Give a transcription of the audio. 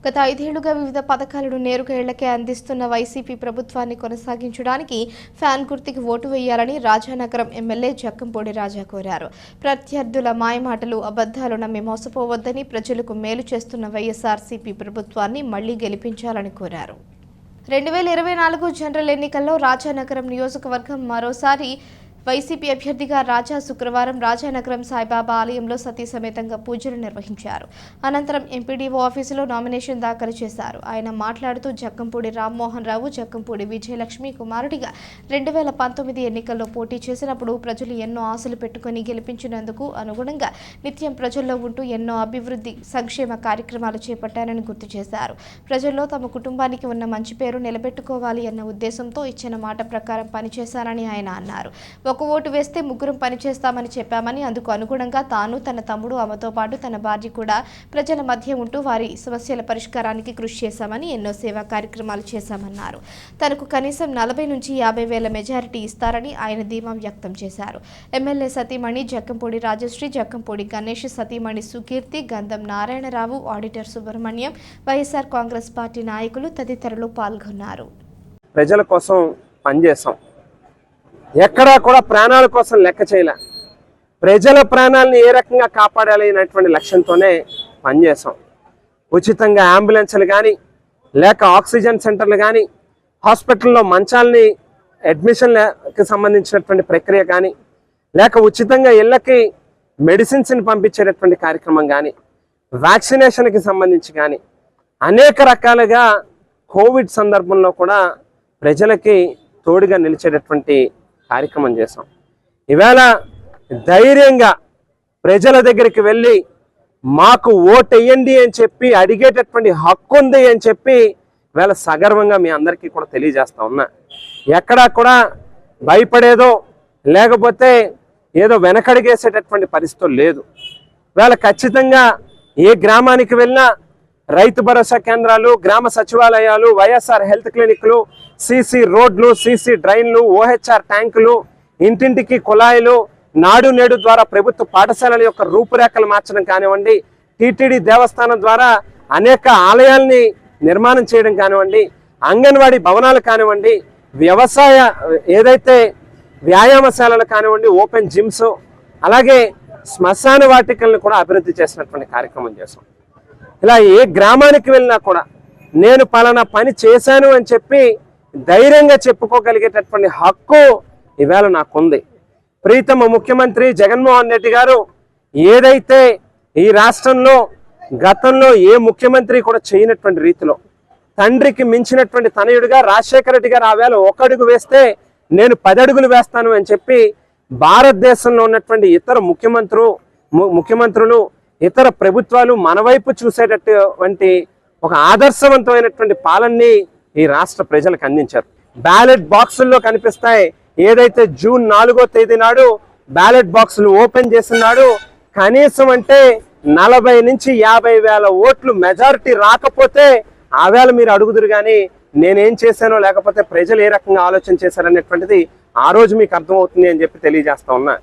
గత 5 ఏళ్లుగా వివిధ పథకాలను నేరుగా ఇళ్లకే అందిస్తున్న వైసీపీ ప్రభుత్వాన్ని కొనసాగించడానికి ఫ్యాన్ గుర్తుకి ఓటు వేయాలని రాజానగరం ఎమ్మెల్యే జక్కంపూడి రాజా కోరారు. ప్రత్యర్థుల మాయమాటలు, అబద్ధాలు నమ్మి మోసపోవద్దని, ప్రజలకు మేలు చేస్తున్న వైఎస్ఆర్సీపీ ప్రభుత్వాన్ని మళ్లీ గెలిపించాలని కోరారు. 2024 జనరల్ ఎన్నికల్లో రాజానగరం నియోజకవర్గం మరోసారి వైసీపీ అభ్యర్థిగా రాజా శుక్రవారం రాజానగరం సాయిబాబా ఆలయంలో సతీ సమేతంగా పూజలు నిర్వహించారు. అనంతరం ఎంపీడీఓ ఆఫీసులో నామినేషన్ దాఖలు చేశారు. ఆయన మాట్లాడుతూ జక్కంపూడి రామ్మోహన్ రావు జక్కంపూడి విజయలక్ష్మి కుమారుడిగా 2019 ఎన్నికల్లో పోటీ చేసినప్పుడు ప్రజలు ఎన్నో ఆశలు పెట్టుకుని గెలిపించినందుకు అనుగుణంగా నిత్యం ప్రజల్లో ఉంటూ ఎన్నో అభివృద్ధి సంక్షేమ కార్యక్రమాలు చేపట్టారని గుర్తు చేశారు. ప్రజల్లో తమ కుటుంబానికి ఉన్న మంచి పేరు నిలబెట్టుకోవాలి అన్న ఉద్దేశంతో ఇచ్చిన మాట ప్రకారం పనిచేశారని ఆయన అన్నారు. ఒక ఓటు వేస్తే ముగ్గురం పనిచేస్తామని చెప్పామని, అందుకు అనుగుణంగా తాను, తన తమ్ముడు, అమ్మతో పాటు తన భార్య కూడా ప్రజల మధ్య ఉంటూ వారి సమస్యల పరిష్కారానికి కృషి చేశామని, ఎన్నో సేవా కార్యక్రమాలు చేశామన్నారు. తనకు కనీసం 40 నుంచి 50 వేల మెజారిటీ ఇస్తారని ఆయన ధీమా వ్యక్తం చేశారు. ఎమ్మెల్యే సతీమణి జక్కంపూడి రాజశ్రీ, జక్కంపూడి గణేష్ సతీమణి సుకీర్తి, గంధం నారాయణరావు, ఆడిటర్ సుబ్రహ్మణ్యం, వైఎస్ఆర్ కాంగ్రెస్ పార్టీ నాయకులు తదితరులు పాల్గొన్నారు. ప్రజల కోసం పనిచేశాం. ఎక్కడా కూడా ప్రాణాల కోసం లెక్క చేయలే. ప్రజల ప్రాణాలను ఏ రకంగా కాపాడాలి అనేటువంటి లక్ష్యంతోనే పనిచేసాం. ఉచితంగా అంబులెన్స్లు కానీ, లేక ఆక్సిజన్ సెంటర్లు కానీ, హాస్పిటల్లో మంచాలని అడ్మిషన్కి సంబంధించినటువంటి ప్రక్రియ కానీ, లేక ఉచితంగా ఇళ్ళకి మెడిసిన్స్ని పంపించేటటువంటి కార్యక్రమం కానీ, వ్యాక్సినేషన్కి సంబంధించి కానీ, అనేక రకాలుగా కోవిడ్ సందర్భంలో కూడా ప్రజలకి తోడుగా నిలిచేటటువంటి కార్యక్రమం చేసాం. ఈవేళ ధైర్యంగా ప్రజల దగ్గరికి వెళ్ళి మాకు ఓటు వేయండి అని చెప్పి అడిగేటటువంటి హక్కు ఉంది అని చెప్పి ఈవేళ సగర్వంగా మీ అందరికీ కూడా తెలియజేస్తా ఉన్నా. ఎక్కడా కూడా భయపడేదో లేకపోతే ఏదో వెనకడిగేసేటటువంటి పరిస్థితులు లేదు. ఈవేళ ఖచ్చితంగా ఏ గ్రామానికి వెళ్ళినా రైతు భరోసా కేంద్రాలు, గ్రామ సచివాలయాలు, వైఎస్ఆర్ హెల్త్ క్లినిక్లు, సీసీ రోడ్లు, సీసీ డ్రైన్లు, ఓహెచ్ఆర్ ట్యాంకులు, ఇంటింటికి కుళాయిలు, నాడు నేడు ద్వారా ప్రభుత్వ పాఠశాలల యొక్క రూపురేఖలు మార్చడం కానివ్వండి, టీటీడీ దేవస్థానం ద్వారా అనేక ఆలయాల్ని నిర్మాణం చేయడం కానివ్వండి, అంగన్వాడీ భవనాలు కానివ్వండి, వ్యవసాయ ఏదైతే వ్యాయామశాలలు కానివ్వండి, ఓపెన్ జిమ్స్, అలాగే శ్మశాన వాటికలను కూడా అభివృద్ధి చేసినటువంటి కార్యక్రమం చేశాం. ఇలా ఏ గ్రామానికి వెళ్ళినా కూడా నేను పలానా పని చేశాను అని చెప్పి ధైర్యంగా చెప్పుకోగలిగేటటువంటి హక్కు ఈవేళ నాకుంది. ప్రీతమ ముఖ్యమంత్రి జగన్మోహన్ రెడ్డి గారు ఏదైతే ఈ రాష్ట్రంలో గతంలో ఏ ముఖ్యమంత్రి కూడా చేయనటువంటి రీతిలో తండ్రికి మించినటువంటి తనయుడిగా రాజశేఖర రెడ్డి గారు ఆవేళ 1 అడుగు వేస్తే నేను 10 అడుగులు వేస్తాను అని చెప్పి భారతదేశంలో ఉన్నటువంటి ఇతర ముఖ్యమంత్రులు ఇతర ప్రభుత్వాలు మన వైపు చూసేటటువంటి ఒక ఆదర్శవంతమైనటువంటి పాలనని ఈ రాష్ట్ర ప్రజలకు అందించారు. బ్యాలెట్ బాక్సుల్లో కనిపిస్తాయి. ఏదైతే జూన్ 4వ తేదీ నాడు బ్యాలెట్ బాక్సులు ఓపెన్ చేస్తున్నాడు, కనీసం అంటే 40 నుంచి 50 వేల ఓట్లు మెజారిటీ రాకపోతే ఆవేళ మీరు అడుగుదురు కానీ నేనేం చేశానో లేకపోతే ప్రజలు ఏ రకంగా ఆలోచన చేశారనేటువంటిది ఆ రోజు మీకు అర్థమవుతుంది అని చెప్పి తెలియజేస్తా ఉన్నా.